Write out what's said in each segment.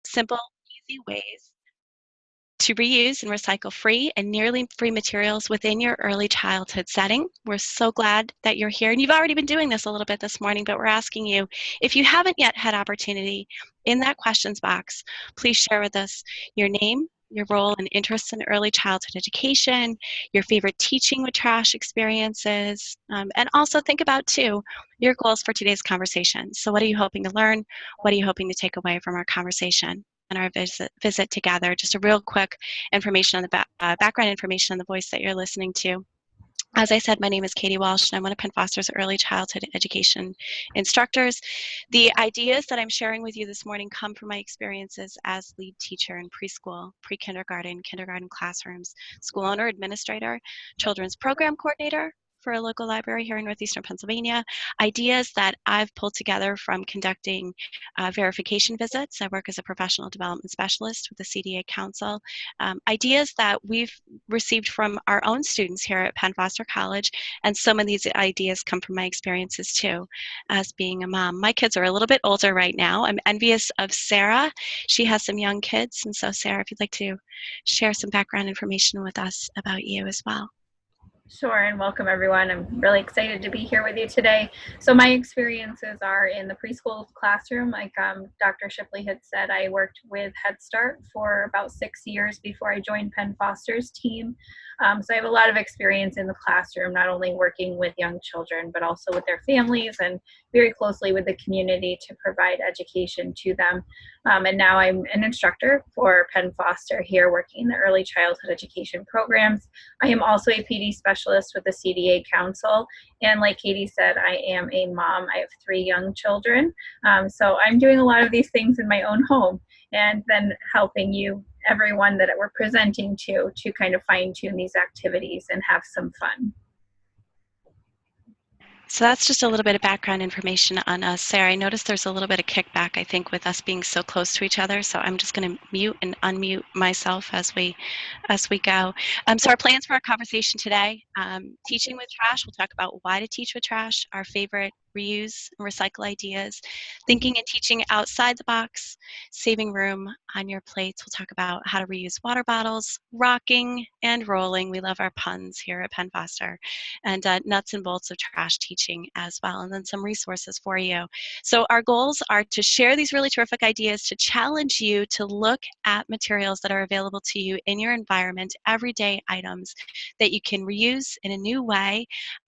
simple, easy ways to reuse and recycle free and nearly free materials within your early childhood setting. We're so glad that you're here. And you've already been doing this a little bit this morning, but we're asking you, if you haven't yet had opportunity, in that questions box, please share with us your name, your role and interests in early childhood education, your favorite teaching with trash experiences, and also think about, too, your goals for today's conversation. So what are you hoping to learn? What are you hoping to take away from our conversation and our visit together? Just a real quick information on the background information on the voice that you're listening to. As I said, my name is Katie Walsh, and I'm one of Penn Foster's early childhood education instructors. The ideas that I'm sharing with you this morning come from my experiences as lead teacher in preschool, pre-kindergarten, kindergarten classrooms, school owner, administrator, children's program coordinator for a local library here in northeastern Pennsylvania. Ideas that I've pulled together from conducting verification visits. I work as a professional development specialist with the CDA Council. Ideas that we've received from our own students here at Penn Foster College, and some of these ideas come from my experiences too as being a mom. My kids are a little bit older right now. I'm envious of Sarah. She has some young kids, and so Sarah, if you'd like to share some background information with us about you as well. Sure, and welcome everyone. I'm really excited to be here with you today. So my experiences are in the preschool classroom. Like Dr. Shipley had said, I worked with Head Start for about 6 years before I joined Penn Foster's team. So I have a lot of experience in the classroom, not only working with young children, but also with their families and very closely with the community to provide education to them. And now I'm an instructor for Penn Foster here working in the early childhood education programs. I am also a PD specialist with the CDA Council. And like Katie said, I am a mom. I have 3 young children. So I'm doing a lot of these things in my own home and then helping you, everyone that we're presenting to kind of fine tune these activities and have some fun. So that's just a little bit of background information on us. Sarah, I noticed there's a little bit of kickback, I think, with us being so close to each other. So I'm just going to mute and unmute myself as we go. So our plans for our conversation today, teaching with trash. We'll talk about why to teach with trash, our favorite reuse and recycle ideas, thinking and teaching outside the box, saving room on your plates. We'll talk about how to reuse water bottles, rocking and rolling. We love our puns here at Penn Foster, and nuts and bolts of trash teaching as well, and then some resources for you. So our goals are to share these really terrific ideas, to challenge you to look at materials that are available to you in your environment, everyday items that you can reuse in a new way,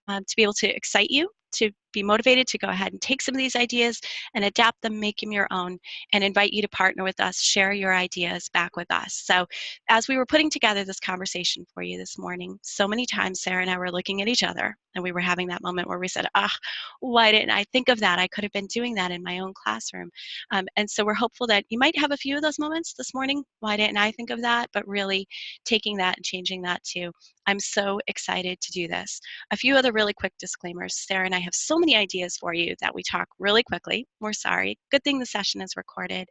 to be able to excite you, to be motivated to go ahead and take some of these ideas and adapt them, make them your own, and invite you to partner with us, share your ideas back with us. So as we were putting together this conversation for you this morning, so many times Sarah and I were looking at each other and we were having that moment where we said, why didn't I think of that? I could have been doing that in my own classroom. And so we're hopeful that you might have a few of those moments this morning. Why didn't I think of that? But really taking that and changing that too. I'm so excited to do this. A few other really quick disclaimers. Sarah and I have so many ideas for you that we talk really quickly. We're sorry. Good thing the session is recorded.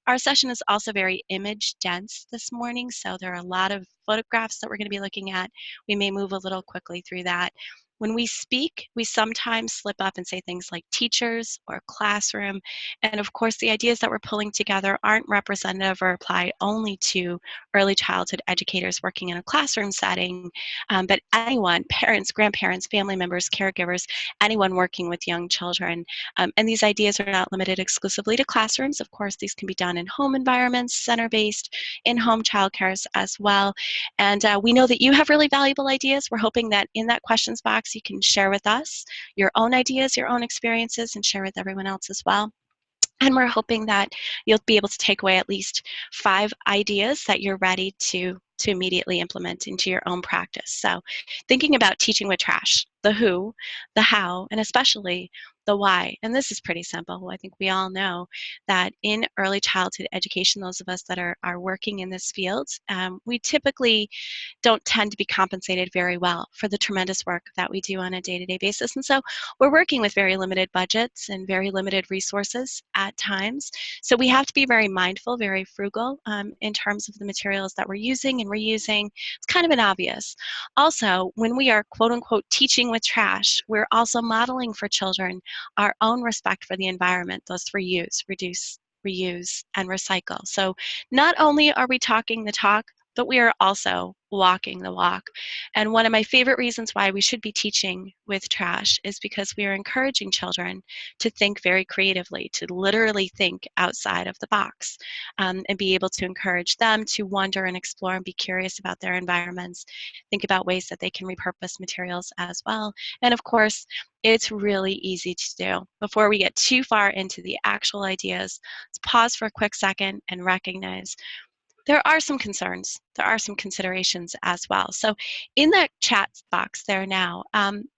Our session is also very image dense this morning, so there are a lot of photographs that we're going to be looking at. We may move a little quickly through that. When we speak, we sometimes slip up and say things like teachers or classroom. And of course, the ideas that we're pulling together aren't representative or apply only to early childhood educators working in a classroom setting, but anyone, parents, grandparents, family members, caregivers, anyone working with young children. And these ideas are not limited exclusively to classrooms. Of course, these can be done in home environments, center-based, in-home childcare as well. And we know that you have really valuable ideas. We're hoping that in that questions box, you can share with us your own ideas, your own experiences, and share with everyone else as well. And we're hoping that you'll be able to take away at least 5 ideas that you're ready to immediately implement into your own practice. So thinking about teaching with trash, the who, the how, and especially the why. And this is pretty simple. I think we all know that in early childhood education, those of us that are working in this field, we typically don't tend to be compensated very well for the tremendous work that we do on a day-to-day basis. And so we're working with very limited budgets and very limited resources at times. So we have to be very mindful, very frugal in terms of the materials that we're using and reusing. It's kind of an obvious. Also, when we are quote unquote teaching with trash, we're also modeling for children our own respect for the environment, those reuse, reduce, reuse, and recycle. So not only are we talking the talk, but we are also walking the walk. And one of my favorite reasons why we should be teaching with trash is because we are encouraging children to think very creatively, to literally think outside of the box, and be able to encourage them to wonder and explore and be curious about their environments, think about ways that they can repurpose materials as well. And of course, it's really easy to do. Before we get too far into the actual ideas, let's pause for a quick second and recognize there are some concerns. There are some considerations as well. So in that chat box there now,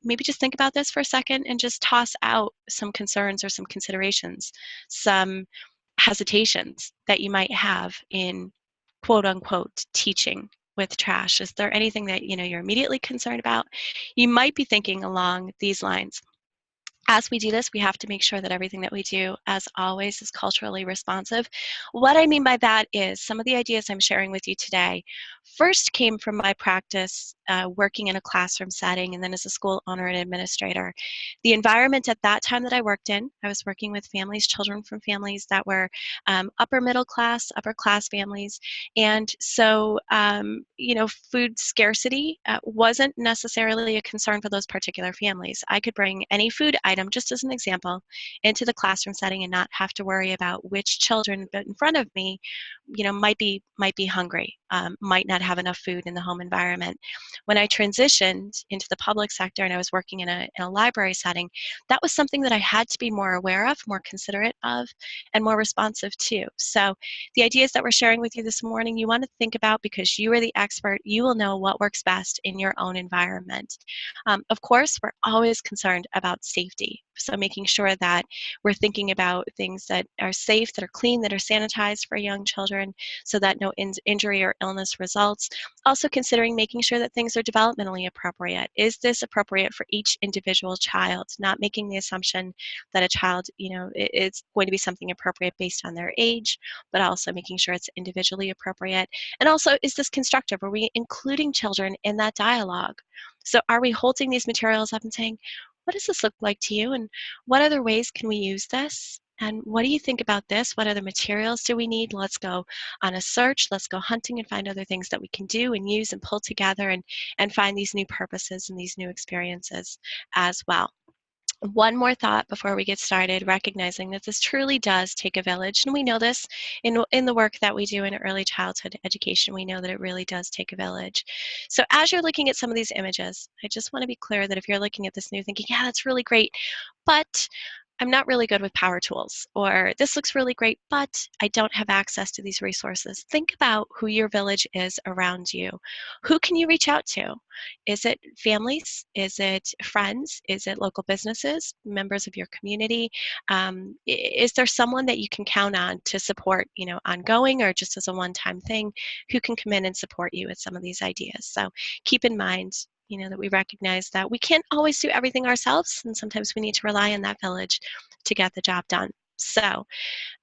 maybe just think about this for a second and just toss out some concerns or some considerations, some hesitations that you might have in quote unquote teaching with trash. Is there anything that you're immediately concerned about? You might be thinking along these lines. As we do this, we have to make sure that everything that we do, as always, is culturally responsive. What I mean by that is some of the ideas I'm sharing with you today first came from my practice working in a classroom setting and then as a school owner and administrator. The environment at that time that I worked in, I was working with families, children from families that were upper middle class, upper class families. And so, food scarcity wasn't necessarily a concern for those particular families. I could bring any food item, just as an example, into the classroom setting and not have to worry about which children in front of me, might be hungry, might not have enough food in the home environment. When I transitioned into the public sector and I was working in a library setting, that was something that I had to be more aware of, more considerate of, and more responsive to. So the ideas that we're sharing with you this morning, you want to think about because you are the expert. You will know what works best in your own environment. Of course, we're always concerned about safety. So making sure that we're thinking about things that are safe, that are clean, that are sanitized for young children so that no injury or illness results. Also considering making sure that things are developmentally appropriate. Is this appropriate for each individual child? Not making the assumption that a child, it's going to be something appropriate based on their age, but also making sure it's individually appropriate. And also, is this constructive? Are we including children in that dialogue? So are we holding these materials up and saying, what does this look like to you? And what other ways can we use this? And what do you think about this? What other materials do we need? Let's go on a search. Let's go hunting and find other things that we can do and use and pull together and find these new purposes and these new experiences as well. One more thought before we get started, recognizing that this truly does take a village. And we know this in the work that we do in early childhood education. We know that it really does take a village. So as you're looking at some of these images, I just want to be clear that if you're looking at this new thinking, yeah, that's really great, but I'm not really good with power tools, or this looks really great, but I don't have access to these resources. Think about who your village is around you. Who can you reach out to? Is it families? Is it friends? Is it local businesses, members of your community? Is there someone that you can count on to support, ongoing or just as a one-time thing, who can come in and support you with some of these ideas? So keep in mind, that we recognize that we can't always do everything ourselves, and sometimes we need to rely on that village to get the job done. So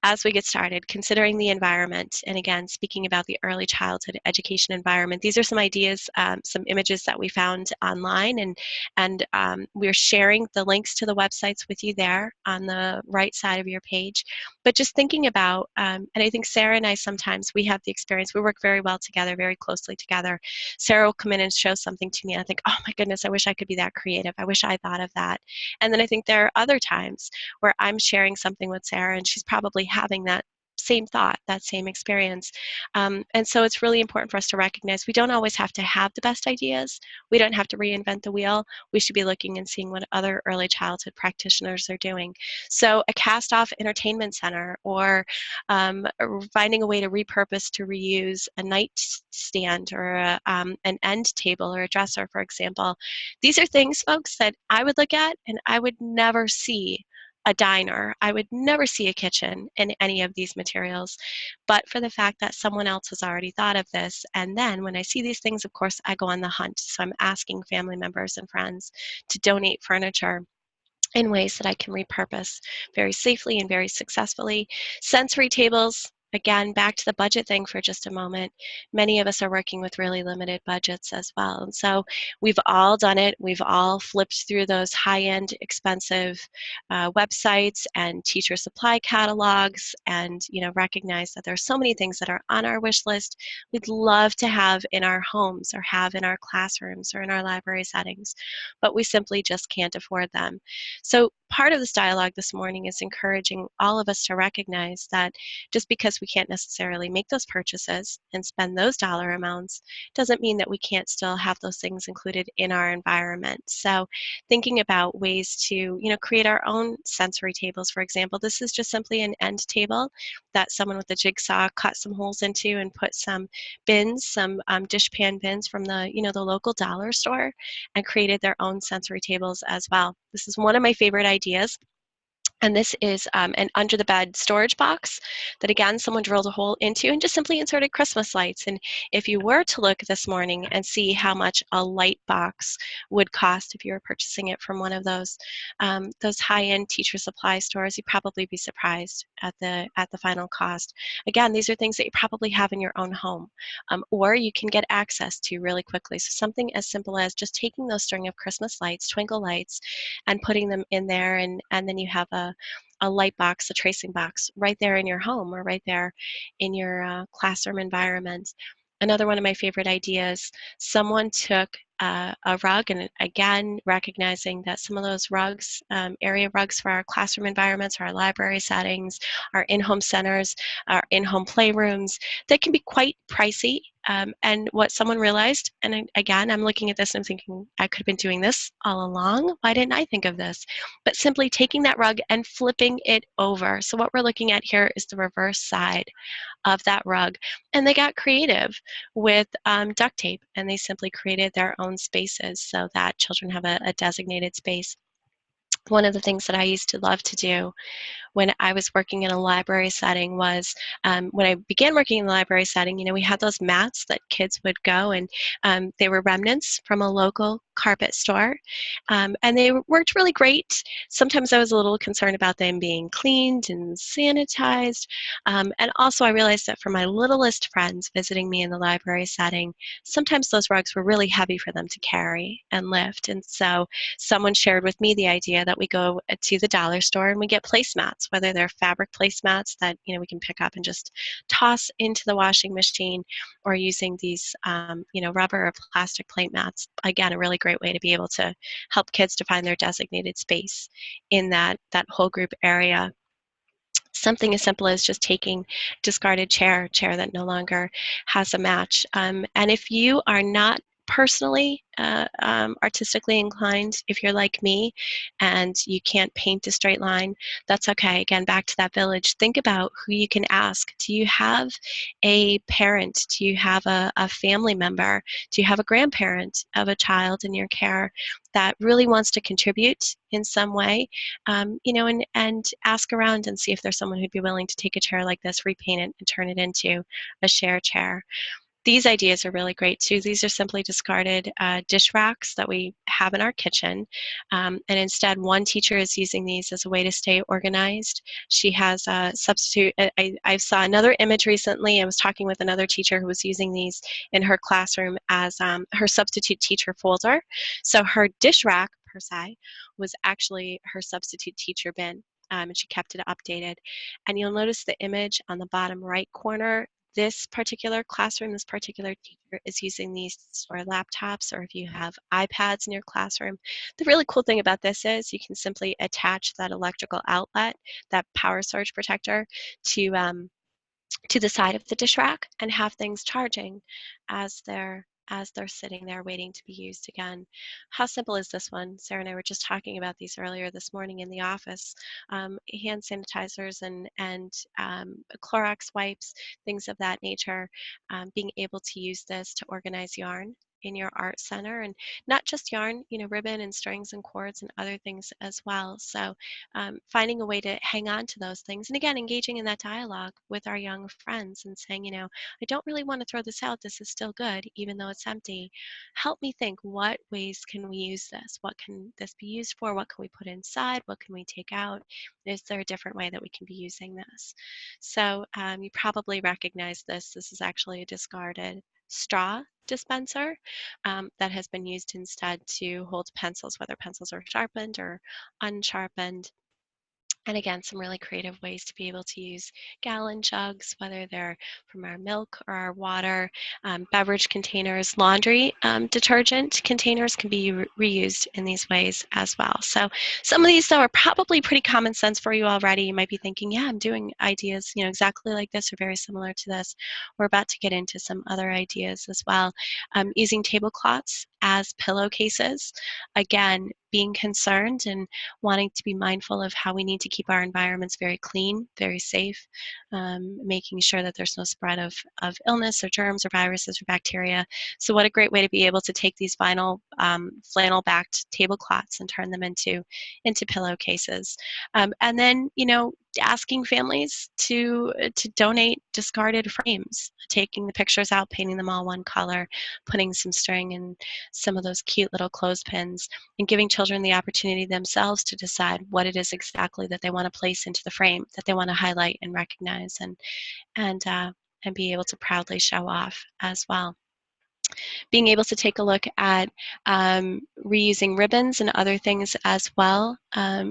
as we get started, considering the environment, and again, speaking about the early childhood education environment, these are some ideas, some images that we found online, and we're sharing the links to the websites with you there on the right side of your page. But just thinking about, and I think Sarah and I sometimes, we have the experience, we work very well together, very closely together. Sarah will come in and show something to me, and I think, oh my goodness, I wish I could be that creative. I wish I thought of that. And then I think there are other times where I'm sharing something with Sarah, and she's probably having that same thought, that same experience. And so it's really important for us to recognize we don't always have to have the best ideas. We don't have to reinvent the wheel. We should be looking and seeing what other early childhood practitioners are doing. So a cast-off entertainment center, or finding a way to repurpose, to reuse a nightstand or an end table or a dresser, for example. These are things, folks, that I would look at and I would never see a diner. I would never see a kitchen in any of these materials, but for the fact that someone else has already thought of this. And then when I see these things, of course, I go on the hunt. So I'm asking family members and friends to donate furniture in ways that I can repurpose very safely and very successfully. Sensory tables, again, back to the budget thing for just a moment. Many of us are working with really limited budgets as well. And so we've all done it. We've all flipped through those high-end, expensive websites and teacher supply catalogs, and recognize that there's so many things that are on our wish list we'd love to have in our homes or have in our classrooms or in our library settings, but we simply just can't afford them. So part of this dialogue this morning is encouraging all of us to recognize that just because we can't necessarily make those purchases and spend those dollar amounts doesn't mean that we can't still have those things included in our environment. So thinking about ways to create our own sensory tables, for example. This is just simply an end table that someone with a jigsaw cut some holes into and put some bins, some dishpan bins from the local dollar store, and created their own sensory tables as well. This is one of my favorite ideas. And this is an under the bed storage box that, again, someone drilled a hole into and just simply inserted Christmas lights. And if you were to look this morning and see how much a light box would cost if you were purchasing it from one of those high-end teacher supply stores, you'd probably be surprised at the final cost. Again, these are things that you probably have in your own home, or you can get access to really quickly. So something as simple as just taking those string of Christmas lights, twinkle lights, and putting them in there, and then you have a light box, a tracing box right there in your home or right there in your classroom environment. Another one of my favorite ideas, someone took a rug, and again, recognizing that some of those rugs, area rugs for our classroom environments, our library settings, our in-home centers, our in-home playrooms, they can be quite pricey. And what someone realized, and again, I'm looking at this and I'm thinking, I could have been doing this all along. Why didn't I think of this? But simply taking that rug and flipping it over. So what we're looking at here is the reverse side of that rug. And they got creative with duct tape, and they simply created their own spaces so that children have a designated space. One of the things that I used to love to do when I was working in a library setting was, when I began working in the library setting, we had those mats that kids would go, and they were remnants from a local carpet store, and they worked really great. Sometimes I was a little concerned about them being cleaned and sanitized, and also I realized that for my littlest friends visiting me in the library setting, sometimes those rugs were really heavy for them to carry and lift, and so someone shared with me the idea that we go to the dollar store and we get placemats, whether they're fabric placemats that we can pick up and just toss into the washing machine, or using these rubber or plastic plate mats. Again, a really great way to be able to help kids to find their designated space in that whole group area. Something as simple as just taking discarded chair that no longer has a match. And if you are not personally artistically inclined, if you're like me and you can't paint a straight line, that's okay. Again, back to that village. Think about who you can ask. Do you have a parent? Do you have a family member? Do you have a grandparent of a child in your care that really wants to contribute in some way? And ask around and see if there's someone who'd be willing to take a chair like this, repaint it, and turn it into a share chair. These ideas are really great too. These are simply discarded dish racks that we have in our kitchen. And instead, one teacher is using these as a way to stay organized. She has a substitute. I saw another image recently. I was talking with another teacher who was using these in her classroom as her substitute teacher folder. So her dish rack, per se, was actually her substitute teacher bin. And she kept it updated. And you'll notice the image on the bottom right corner. This particular classroom, this particular teacher is using these to store laptops, or if you have iPads in your classroom. The really cool thing about this is you can simply attach that electrical outlet, that power surge protector, to the side of the dish rack and have things charging as they're sitting there waiting to be used again. How simple is this one? Sarah and I were just talking about these earlier this morning in the office. Hand sanitizers and Clorox wipes, things of that nature. Being able to use this to organize yarn in your art center, and not just yarn, you know, ribbon and strings and cords and other things as well. So finding a way to hang on to those things, and again, engaging in that dialogue with our young friends and saying, you know, I don't really want to throw this out. This is still good, even though it's empty. Help me think, what ways can we use this? What can this be used for? What can we put inside? What can we take out? Is there a different way that we can be using this? So you probably recognize this. This is actually a discarded straw dispenser that has been used instead to hold pencils, whether pencils are sharpened or unsharpened. And again, some really creative ways to be able to use gallon jugs, whether they're from our milk or our water, beverage containers, laundry detergent containers can be reused in these ways as well. So some of these, though, are probably pretty common sense for you already. You might be thinking, yeah, I'm doing ideas, you know, exactly like this or very similar to this. We're about to get into some other ideas as well. Using tablecloths as pillowcases. Again, being concerned and wanting to be mindful of how we need to keep our environments very clean, very safe, making sure that there's no spread of illness or germs or viruses or bacteria. So what a great way to be able to take these vinyl flannel-backed tablecloths and turn them into pillowcases. And then, you know, asking families to donate discarded frames, taking the pictures out, painting them all one color, putting some string and some of those cute little clothespins, and giving children the opportunity themselves to decide what it is exactly that they want to place into the frame, that they want to highlight and recognize, and be able to proudly show off as well. Being able to take a look at reusing ribbons and other things as well,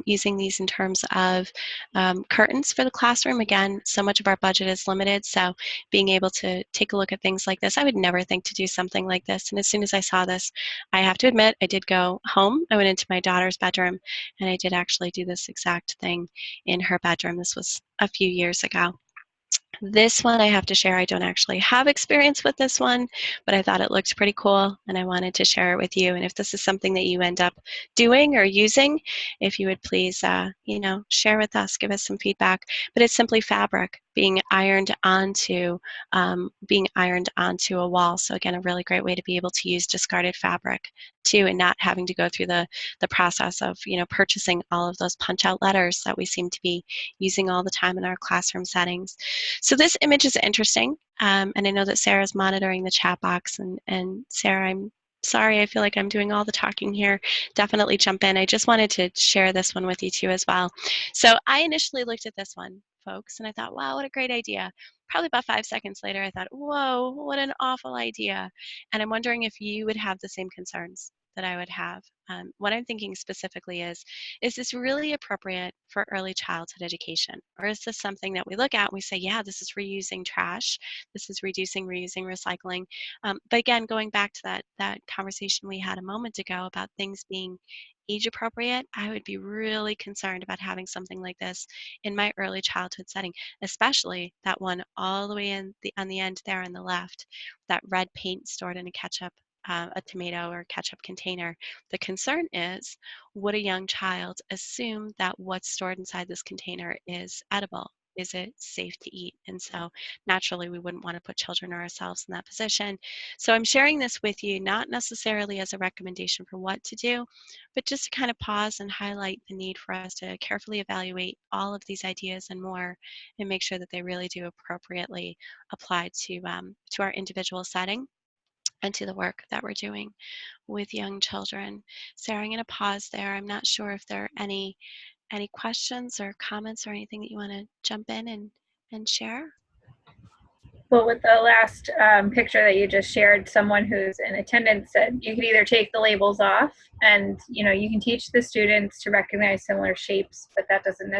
using these in terms of curtains for the classroom. Again, so much of our budget is limited, so being able to take a look at things like this. I would never think to do something like this, and as soon as I saw this, I have to admit, I did go home. I went into my daughter's bedroom, and I did actually do this exact thing in her bedroom. This was a few years ago. This one I have to share, I don't actually have experience with this one, but I thought it looked pretty cool and I wanted to share it with you. And if this is something that you end up doing or using, if you would please, you know, share with us, give us some feedback. But it's simply fabric being ironed onto a wall. So again, a really great way to be able to use discarded fabric too, and not having to go through the process of, you know, purchasing all of those punch out letters that we seem to be using all the time in our classroom settings. So this image is interesting, and I know that Sarah's monitoring the chat box, and Sarah, I'm sorry, I feel like I'm doing all the talking here. Definitely jump in. I just wanted to share this one with you too as well. So I initially looked at this one, folks, and I thought, wow, what a great idea. Probably about 5 seconds later, I thought, whoa, what an awful idea. And I'm wondering if you would have the same concerns that I would have. What I'm thinking specifically is this really appropriate for early childhood education? Or is this something that we look at and we say, yeah, this is reusing trash, this is reducing, reusing, recycling. But again, going back to that conversation we had a moment ago about things being age appropriate, I would be really concerned about having something like this in my early childhood setting, especially that one all the way on the end there on the left, that red paint stored in a ketchup, a tomato or ketchup container. The concern is, would a young child assume that what's stored inside this container is edible? Is it safe to eat? And so naturally, we wouldn't want to put children or ourselves in that position. So I'm sharing this with you, not necessarily as a recommendation for what to do, but just to kind of pause and highlight the need for us to carefully evaluate all of these ideas and more, and make sure that they really do appropriately apply to our individual setting and to the work that we're doing with young children. Sarah, I'm going to pause there. I'm not sure if there are any questions or comments or anything that you want to jump in and share. Well, with the last picture that you just shared, someone who's in attendance said you could either take the labels off and, you know, you can teach the students to recognize similar shapes, but that doesn't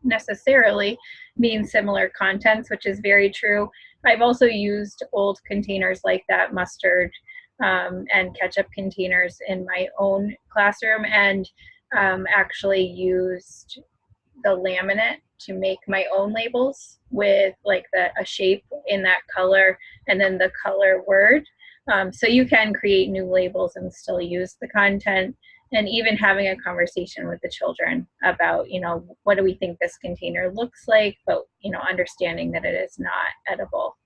necessarily mean similar contents, which is very true. I've also used old containers like that, mustard and ketchup containers in my own classroom, and actually used the laminate to make my own labels with like a shape in that color and then the color word. So you can create new labels and still use the content, and even having a conversation with the children about, you know, what do we think this container looks like, but, you know, understanding that it is not edible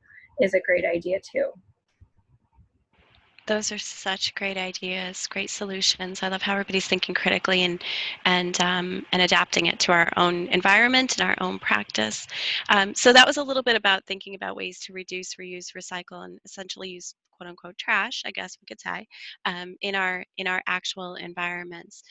is a great idea too. Those are such great ideas, great solutions. I love how everybody's thinking critically and adapting it to our own environment and our own practice. So that was a little bit about thinking about ways to reduce, reuse, recycle, and essentially use quote unquote trash, I guess we could say, in our actual environments.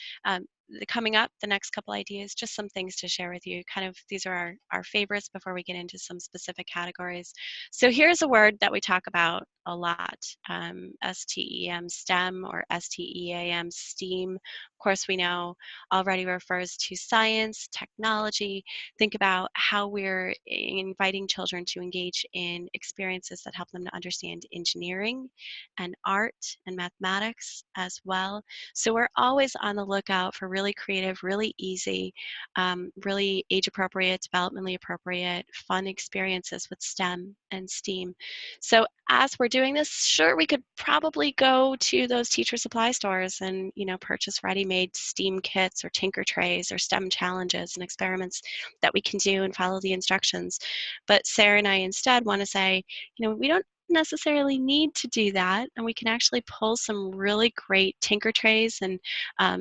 Coming up, the next couple ideas, just some things to share with you. Kind of these are our favorites before we get into some specific categories. So here's a word that we talk about a lot, STEM, STEM, or STEAM, STEAM. Of course, we know already refers to science, technology. Think about how we're inviting children to engage in experiences that help them to understand engineering and art and mathematics as well. So we're always on the lookout for really creative, really easy, really age-appropriate, developmentally appropriate, fun experiences with STEM and STEAM. So as we're doing this, sure, we could probably go to those teacher supply stores and, purchase ready-made STEAM kits or tinker trays or STEM challenges and experiments that we can do and follow the instructions. But Sarah and I instead want to say, we don't necessarily need to do that, and we can actually pull some really great tinker trays and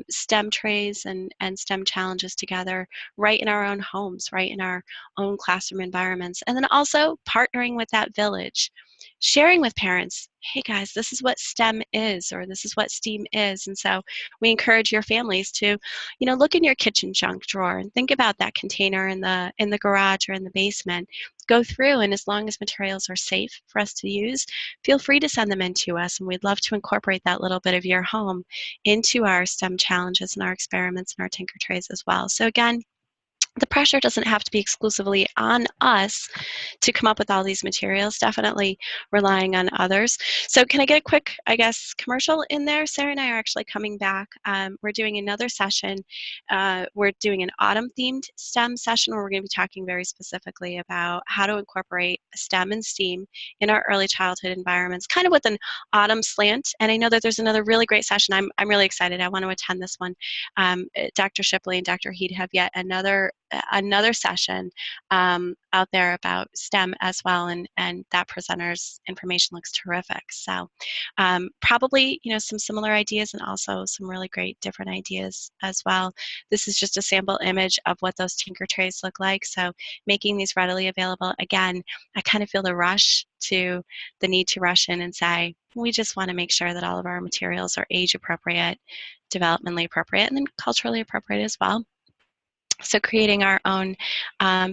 STEM trays and STEM challenges together right in our own homes, right in our own classroom environments. And then also partnering with that village, sharing with parents, hey guys, this is what STEM is, or this is what STEAM is. And so we encourage your families to, look in your kitchen junk drawer and think about that container in the garage or in the basement. Go through, and as long as materials are safe for us to use, feel free to send them in to us, and we'd love to incorporate that little bit of your home into our STEM challenges and our experiments and our tinker trays as well. So again, the pressure doesn't have to be exclusively on us to come up with all these materials, definitely relying on others. So can I get a quick, commercial in there? Sarah and I are actually coming back. We're doing another session. We're doing an autumn-themed STEM session where we're going to be talking very specifically about how to incorporate STEM and STEAM in our early childhood environments, kind of with an autumn slant. And I know that there's another really great session. I'm really excited. I want to attend this one. Dr. Shipley and Dr. Heed have yet another session out there about STEM as well, and that presenter's information looks terrific. So probably some similar ideas and also some really great different ideas as well. This is just a sample image of what those tinker trays look like. So making these readily available, again, I kind of feel the need to rush in and say, we just want to make sure that all of our materials are age appropriate, developmentally appropriate, and then culturally appropriate as well. So creating our own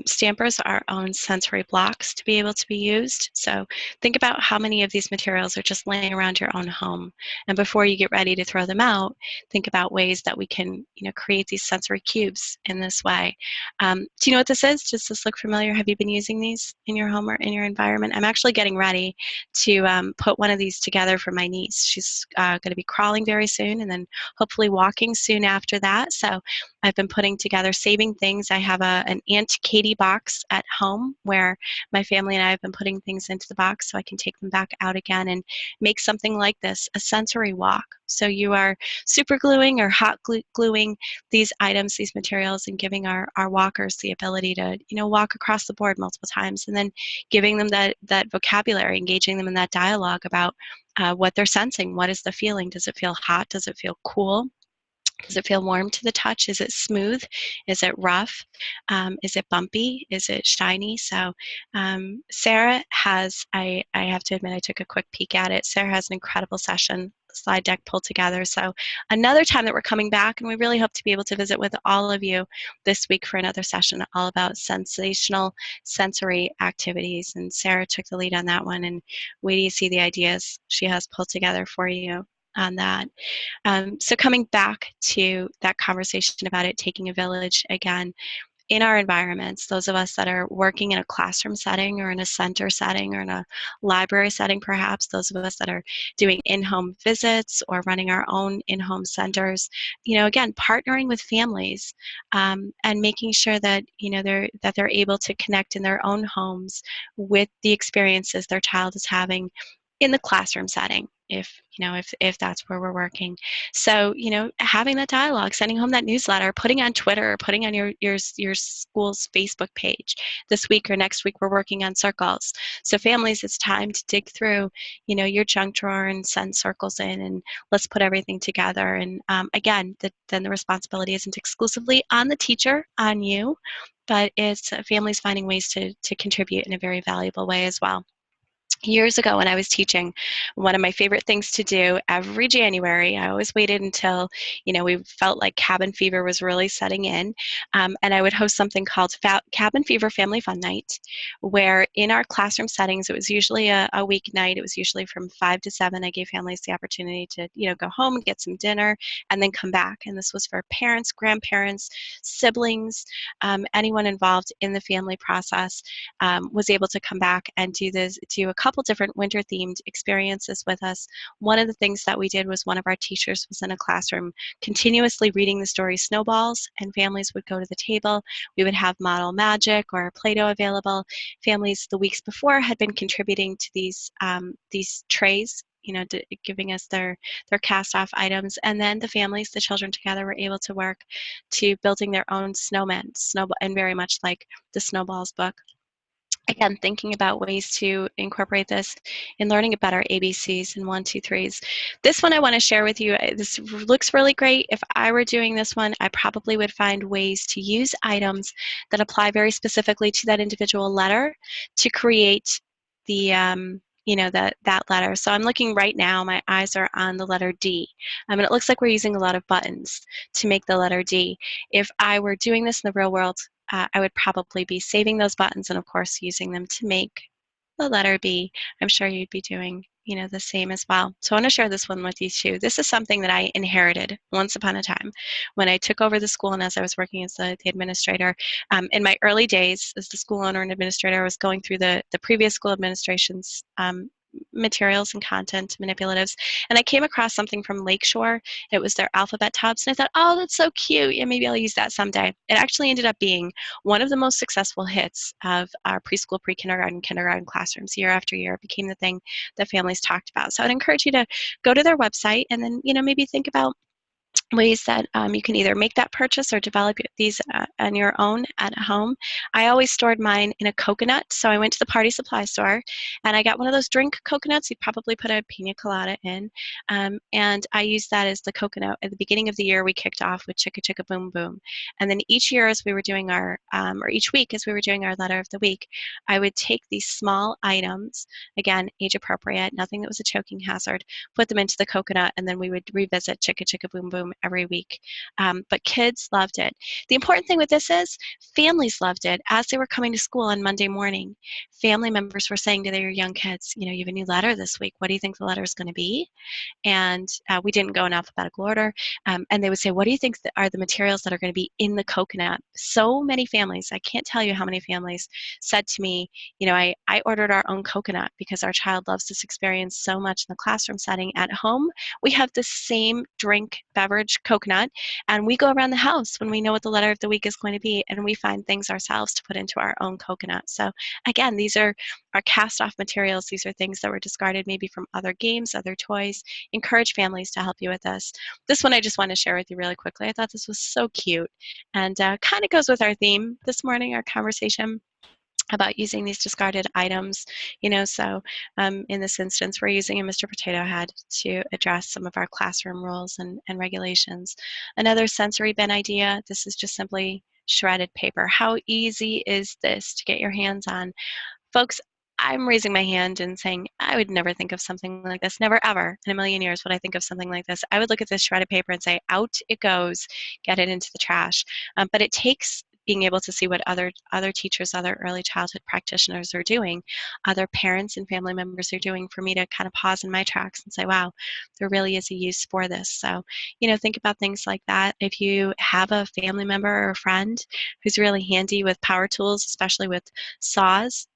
stampers, our own sensory blocks to be able to be used. So think about how many of these materials are just laying around your own home. And before you get ready to throw them out, think about ways that we can create these sensory cubes in this way. Do you know what this is? Does this look familiar? Have you been using these in your home or in your environment? I'm actually getting ready to put one of these together for my niece. She's going to be crawling very soon and then hopefully walking soon after that. So I've been putting together saving things. I have an Aunt Katie box at home where my family and I have been putting things into the box so I can take them back out again and make something like this, a sensory walk. So you are super gluing or hot gluing these items, these materials, and giving our walkers the ability to walk across the board multiple times, and then giving them that vocabulary, engaging them in that dialogue about what they're sensing. What is the feeling? Does it feel hot? Does it feel cool? Does it feel warm to the touch? Is it smooth? Is it rough? Is it bumpy? Is it shiny? So Sarah has, I have to admit, I took a quick peek at it. Sarah has an incredible session, slide deck pulled together. So another time that we're coming back, and we really hope to be able to visit with all of you this week for another session all about sensational sensory activities. And Sarah took the lead on that one, and wait till you see the ideas she has pulled together for you on that. So coming back to that conversation about it taking a village again, in our environments, those of us that are working in a classroom setting or in a center setting or in a library setting, perhaps, those of us that are doing in-home visits or running our own in-home centers, again, partnering with families and making sure that, they're able to connect in their own homes with the experiences their child is having in the classroom setting, if that's where we're working. So, having that dialogue, sending home that newsletter, putting on Twitter, putting on your school's Facebook page. This week or next week, we're working on circles. So families, it's time to dig through, your junk drawer and send circles in, and let's put everything together. And again, then the responsibility isn't exclusively on the teacher, on you, but it's families finding ways to contribute in a very valuable way as well. Years ago when I was teaching, one of my favorite things to do every January, I always waited until, we felt like cabin fever was really setting in, and I would host something called Cabin Fever Family Fun Night, where in our classroom settings, it was usually a weeknight. It was usually from 5 to 7. I gave families the opportunity to, go home and get some dinner and then come back. And this was for parents, grandparents, siblings, anyone involved in the family process was able to come back and do a couple different winter themed experiences with us. One of the things that we did was one of our teachers was in a classroom continuously reading the story Snowballs, and families would go to the table. We would have model magic or Play-Doh available. Families the weeks before had been contributing to these trays, giving us their cast off items, and then the families, the children together, were able to work to building their own snowmen, and very much like the Snowballs book. Again, thinking about ways to incorporate this in learning a better ABCs and 1, 2, 3s. This one I want to share with you. This looks really great. If I were doing this one, I probably would find ways to use items that apply very specifically to that individual letter to create the that letter. So I'm looking right now, my eyes are on the letter D. And it looks like we're using a lot of buttons to make the letter D. If I were doing this in the real world, I would probably be saving those buttons and, of course, using them to make the letter B. I'm sure you'd be doing, the same as well. So I want to share this one with you too. This is something that I inherited once upon a time when I took over the school and as I was working as the administrator. In my early days as the school owner and administrator, I was going through the previous school administration's materials and content manipulatives, and I came across something from Lakeshore. It was their alphabet tubs, and I thought, oh, that's so cute. Yeah, maybe I'll use that someday. It actually ended up being one of the most successful hits of our preschool, pre-kindergarten, kindergarten classrooms. Year after year, it became the thing that families talked about. So I'd encourage you to go to their website and then, maybe think about ways that you can either make that purchase or develop these on your own at home. I always stored mine in a coconut, so I went to the party supply store and I got one of those drink coconuts. You'd probably put a pina colada in, and I used that as the coconut. At the beginning of the year, we kicked off with Chicka Chicka Boom Boom, and then each year as we were doing our, or each week as we were doing our letter of the week, I would take these small items, again, age appropriate, nothing that was a choking hazard, put them into the coconut, and then we would revisit Chicka Chicka Boom Boom every week. But kids loved it. The important thing with this is families loved it. As they were coming to school on Monday morning, family members were saying to their young kids, you have a new letter this week. What do you think the letter is going to be? And we didn't go in alphabetical order. And they would say, what do you think are the materials that are going to be in the coconut? So many families, I can't tell you how many families said to me, I ordered our own coconut because our child loves this experience so much in the classroom setting. At home, we have the same drink beverage coconut, and we go around the house when we know what the letter of the week is going to be, and we find things ourselves to put into our own coconut. So again, these are our cast off materials. These are things that were discarded maybe from other games, other toys. Encourage families to help you with this. This one I just want to share with you really quickly. I thought this was so cute, and kind of goes with our theme this morning, our conversation about using these discarded items. So in this instance, we're using a Mr. Potato Head to address some of our classroom rules and regulations. Another sensory bin idea, this is just simply shredded paper. How easy is this to get your hands on? Folks, I'm raising my hand and saying, I would never think of something like this. Never, ever in a million years would I think of something like this. I would look at this shredded paper and say, out it goes, get it into the trash. But it takes being able to see what other teachers, other early childhood practitioners are doing, other parents and family members are doing, for me to kind of pause in my tracks and say, wow, there really is a use for this. So, think about things like that. If you have a family member or a friend who's really handy with power tools, especially with saws,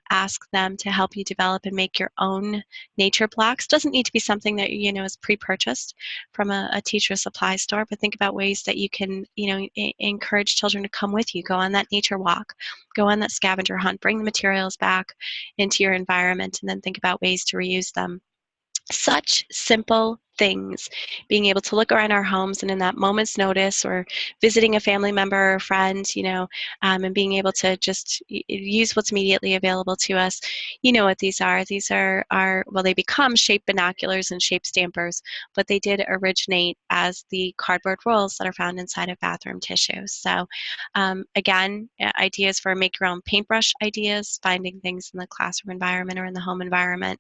Ask them to help you develop and make your own nature blocks. Doesn't need to be something that, you know, is pre-purchased from a teacher supply store, but think about ways that you can, you know, encourage children to come with you, go on that nature walk, go on that scavenger hunt, bring the materials back into your environment, and then think about ways to reuse them. Such simple things, being able to look around our homes and in that moment's notice, or visiting a family member or a friend, you know, and being able to just use what's immediately available to us. You know what these are. These are well, they become shape binoculars and shape stampers, but they did originate as the cardboard rolls that are found inside of bathroom tissues. So again, ideas for make your own paintbrush ideas, finding things in the classroom environment or in the home environment,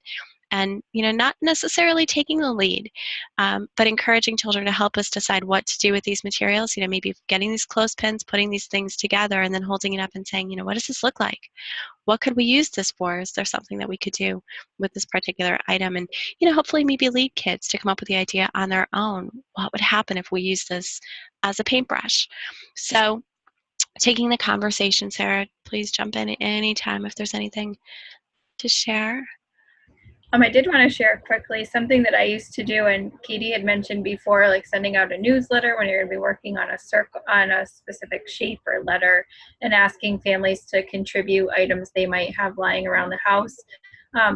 and, you know, not necessarily taking the lead, but encouraging children to help us decide what to do with these materials. You know, maybe getting these clothespins, putting these things together, and then holding it up and saying, you know, what does this look like? What could we use this for? Is there something that we could do with this particular item? And, you know, hopefully maybe lead kids to come up with the idea on their own. What would happen if we use this as a paintbrush? So taking the conversation, Sarah, please jump in at any time if there's anything to share. I did want to share quickly something that I used to do, and Katie had mentioned before, like sending out a newsletter when you're going to be working on a circle, on a specific shape or letter, and asking families to contribute items they might have lying around the house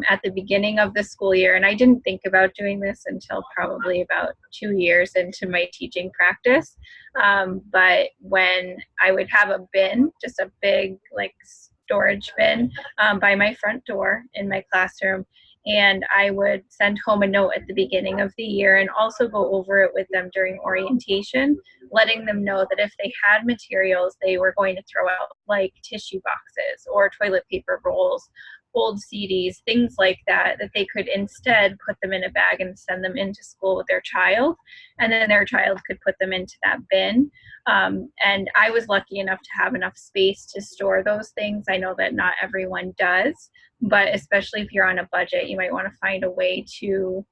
at the beginning of the school year. And I didn't think about doing this until probably about 2 years into my teaching practice. But when I would have a bin, just a big like storage bin by my front door in my classroom, and I would send home a note at the beginning of the year and also go over it with them during orientation, letting them know that if they had materials they were going to throw out, like tissue boxes or toilet paper rolls, old CDs, things like that, that they could instead put them in a bag and send them into school with their child, and then their child could put them into that bin. And I was lucky enough to have enough space to store those things. I know that not everyone does, but especially if you're on a budget, you might want to find a way to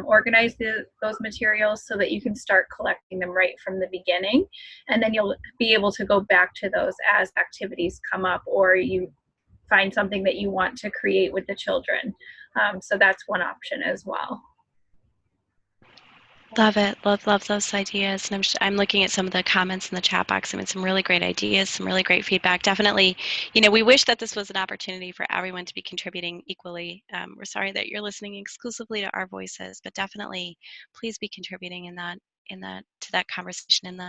organize those materials so that you can start collecting them right from the beginning. And then you'll be able to go back to those as activities come up, or you find something that you want to create with the children. So that's one option as well. Love it. Love those ideas. And I'm looking at some of the comments in the chat box. I mean, some really great ideas, some really great feedback. Definitely, you know, we wish that this was an opportunity for everyone to be contributing equally. We're sorry that you're listening exclusively to our voices, but definitely please be contributing to that conversation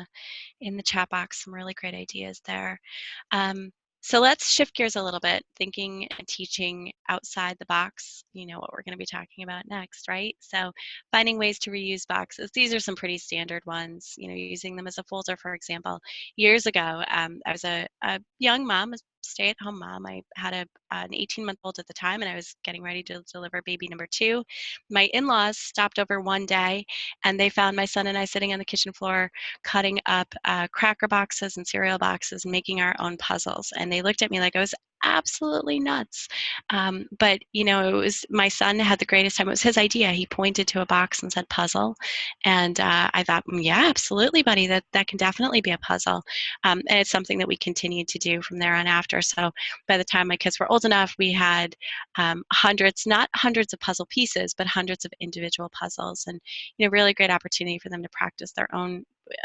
in the chat box. Some really great ideas there. So let's shift gears a little bit, thinking and teaching outside the box, you know, what we're going to be talking about next, right? So finding ways to reuse boxes. These are some pretty standard ones, you know, using them as a folder, for example. Years ago, I was a young mom, a stay-at-home mom. I had an 18-month-old at the time, and I was getting ready to deliver baby number 2. My in-laws stopped over one day, and they found my son and I sitting on the kitchen floor cutting up cracker boxes and cereal boxes and making our own puzzles. And they looked at me like I was absolutely nuts. But, you know, it was, my son had the greatest time. It was his idea. He pointed to a box and said puzzle. And I thought, yeah, absolutely, buddy, that can definitely be a puzzle. And it's something that we continued to do from there on after. So by the time my kids were old enough, we had hundreds, not hundreds of puzzle pieces, but hundreds of individual puzzles. And, you know, really great opportunity for them to practice their own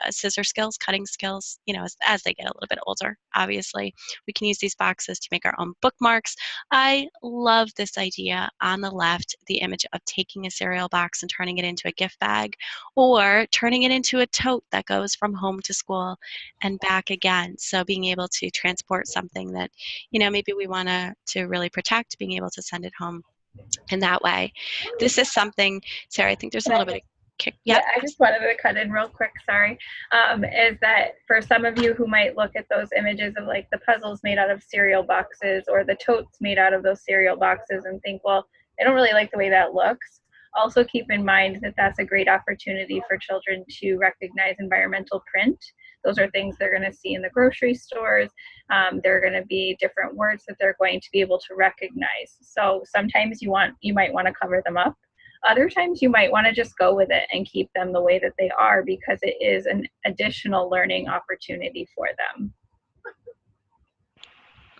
scissor skills, cutting skills, you know, as they get a little bit older. Obviously, we can use these boxes to make our own bookmarks. I love this idea on the left, the image of taking a cereal box and turning it into a gift bag, or turning it into a tote that goes from home to school and back again. So being able to transport something that, you know, maybe we want to really protect, being able to send it home in that way. This is something, Sarah, I think there's a little bit of kick. Yeah, I just wanted to cut in real quick, sorry, is that for some of you who might look at those images of like the puzzles made out of cereal boxes or the totes made out of those cereal boxes and think, well, I don't really like the way that looks. Also keep in mind that that's a great opportunity for children to recognize environmental print. Those are things they're going to see in the grocery stores. There are going to be different words that they're going to be able to recognize. So sometimes you might want to cover them up. Other times you might want to just go with it and keep them the way that they are, because it is an additional learning opportunity for them.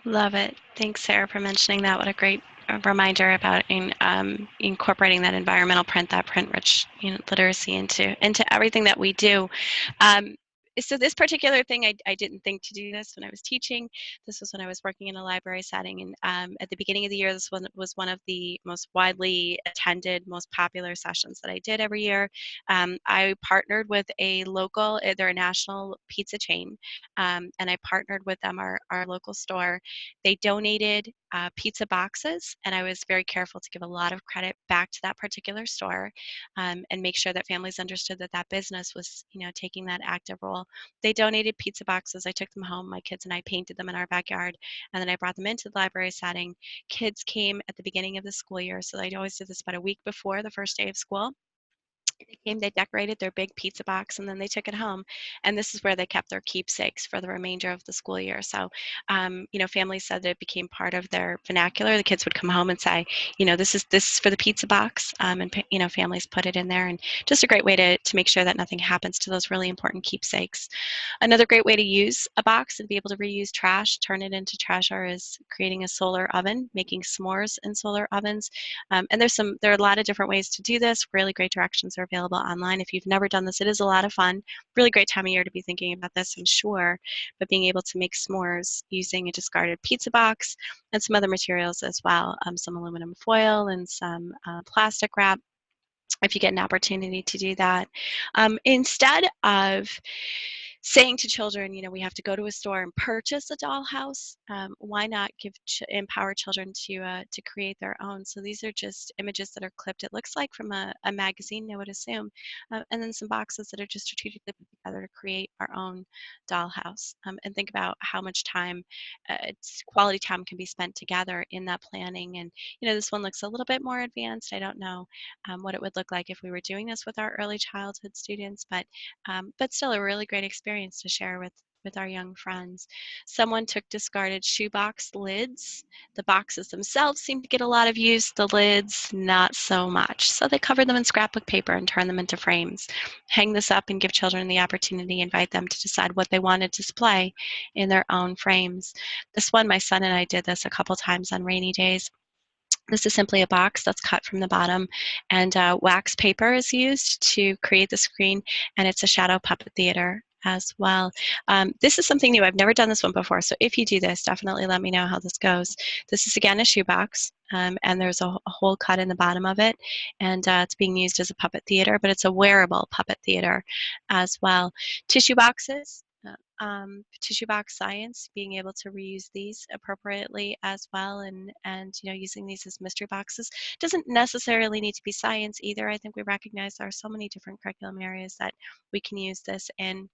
Love it. Thanks, Sarah, for mentioning that. What a great reminder about incorporating that environmental print, that print-rich literacy into everything that we do. Um, so this particular thing, I didn't think to do this when I was teaching. This was when I was working in a library setting. And at the beginning of the year, this was one of the most widely attended, most popular sessions that I did every year. I partnered with a local, they're a national pizza chain, and I partnered with them, our local store. They donated pizza boxes, and I was very careful to give a lot of credit back to that particular store, and make sure that families understood that that business was, taking that active role. They donated pizza boxes. I took them home. My kids and I painted them in our backyard, and then I brought them into the library setting. Kids came at the beginning of the school year, so I always did this about a week before the first day of school. They came, they decorated their big pizza box, and then they took it home. And this is where they kept their keepsakes for the remainder of the school year. So, families said that it became part of their vernacular. The kids would come home and say, this is for the pizza box, and families put it in there, and just a great way to make sure that nothing happens to those really important keepsakes. Another great way to use a box and be able to reuse trash, turn it into treasure, is creating a solar oven, making s'mores in solar ovens. And there are a lot of different ways to do this. Really great directions are available online. If you've never done this, it is a lot of fun. Really great time of year to be thinking about this, I'm sure. But being able to make s'mores using a discarded pizza box and some other materials as well, some aluminum foil and some plastic wrap, if you get an opportunity to do that. Instead of saying to children, we have to go to a store and purchase a dollhouse, why not empower children to create their own? So these are just images that are clipped, it looks like, from a magazine, I would assume, and then some boxes that are just strategically put together to create our own dollhouse. And think about how much time, quality time, can be spent together in that planning. And this one looks a little bit more advanced. I don't know what it would look like if we were doing this with our early childhood students, but still a really great experience to share with our young friends. Someone took discarded shoebox lids. The boxes themselves seem to get a lot of use, the lids not so much. So they covered them in scrapbook paper and turned them into frames. Hang this up and give children the opportunity, invite them to decide what they want to display in their own frames. This one, my son and I did this a couple times on rainy days. This is simply a box that's cut from the bottom, and wax paper is used to create the screen, and it's a shadow puppet theater as well. This is something new. I've never done this one before, so if you do this, definitely let me know how this goes. This is, again, a shoebox, and there's a hole cut in the bottom of it, and it's being used as a puppet theater, but it's a wearable puppet theater as well. Tissue boxes. Tissue box science, being able to reuse these appropriately as well, and using these as mystery boxes. Doesn't necessarily need to be science either. I think we recognize there are so many different curriculum areas that we can use this in.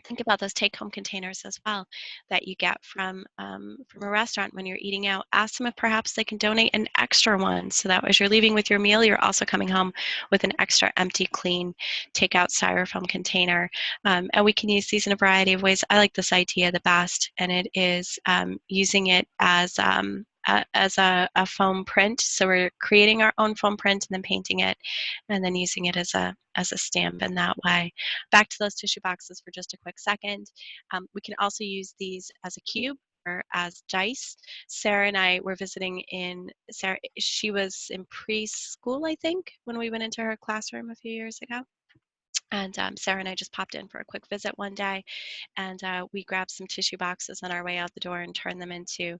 Think about those take-home containers as well that you get from a restaurant when you're eating out. Ask them if perhaps they can donate an extra one, so that as you're leaving with your meal, you're also coming home with an extra empty, clean takeout styrofoam container. And we can use these in a variety of ways. I like this idea the best, and it is using it as a foam print. So we're creating our own foam print and then painting it, and then using it as a stamp in that way. Back to those tissue boxes for just a quick second. We can also use these as a cube or as dice. Sarah and I were visiting Sarah, she was in preschool, I think, when we went into her classroom a few years ago. And Sarah and I just popped in for a quick visit one day, and we grabbed some tissue boxes on our way out the door and turned them into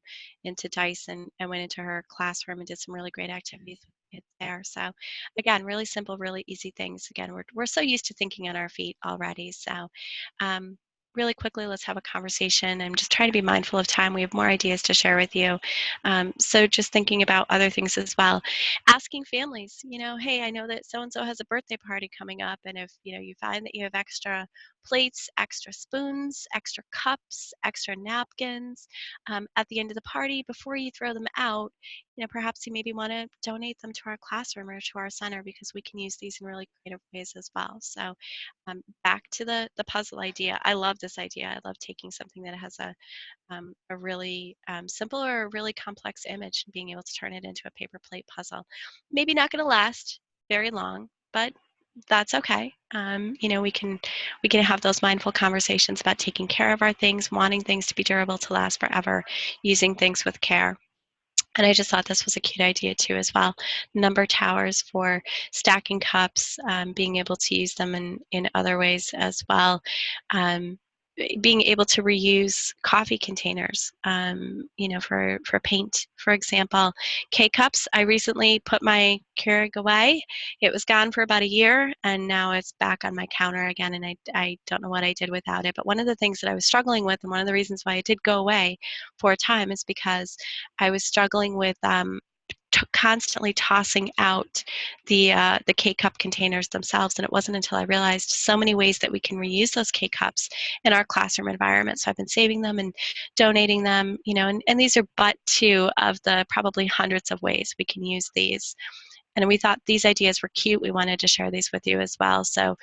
dice, and went into her classroom and did some really great activities with kids there. So again, really simple, really easy things. Again, we're so used to thinking on our feet already. So really quickly, let's have a conversation. I'm just trying to be mindful of time. We have more ideas to share with you. So just thinking about other things as well. Asking families, hey, I know that so-and-so has a birthday party coming up, and if, you find that you have extra plates, extra spoons, extra cups, extra napkins at the end of the party, before you throw them out, perhaps you maybe want to donate them to our classroom or to our center, because we can use these in really creative ways as well. So back to the puzzle idea. I love this idea. I love taking something that has a really simple or a really complex image and being able to turn it into a paper plate puzzle. Maybe not going to last very long, but that's okay. We can have those mindful conversations about taking care of our things, wanting things to be durable, to last forever, using things with care. And I just thought this was a cute idea too as well. Number towers for stacking cups, being able to use them in other ways as well. Um, Being able to reuse coffee containers, for paint, for example. K-cups, I recently put my Keurig away. It was gone for about a year, and now it's back on my counter again, and I don't know what I did without it. But one of the things that I was struggling with, and one of the reasons why it did go away for a time, is because I was struggling with constantly tossing out the K-cup containers themselves, and it wasn't until I realized so many ways that we can reuse those K-cups in our classroom environment. So I've been saving them and donating them, and these are but two of the probably hundreds of ways we can use these. And we thought these ideas were cute. We wanted to share these with you as well. So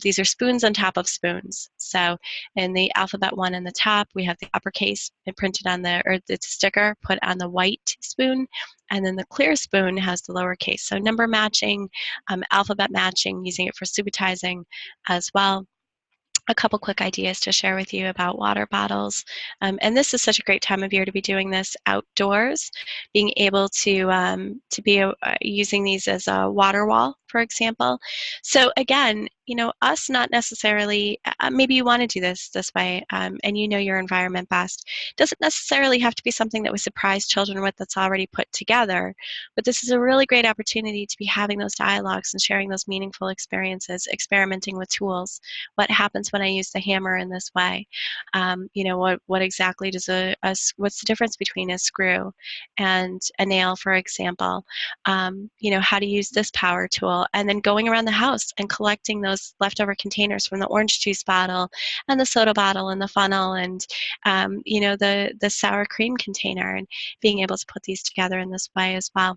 these are spoons on top of spoons. So in the alphabet one in the top, we have the uppercase printed on it's a sticker put on the white spoon. And then the clear spoon has the lowercase. So number matching, alphabet matching, using it for subitizing as well. A couple quick ideas to share with you about water bottles. And this is such a great time of year to be doing this outdoors, being able to be using these as a water wall, for example. So again, us not necessarily, maybe you want to do this way, and you know your environment best. Doesn't necessarily have to be something that we surprise children with that's already put together, but this is a really great opportunity to be having those dialogues and sharing those meaningful experiences, experimenting with tools. What happens when I use the hammer in this way? What exactly does what's the difference between a screw and a nail, for example? How to use this power tool, and then going around the house and collecting those leftover containers from the orange juice bottle and the soda bottle and the funnel and the sour cream container, and being able to put these together in this way as well.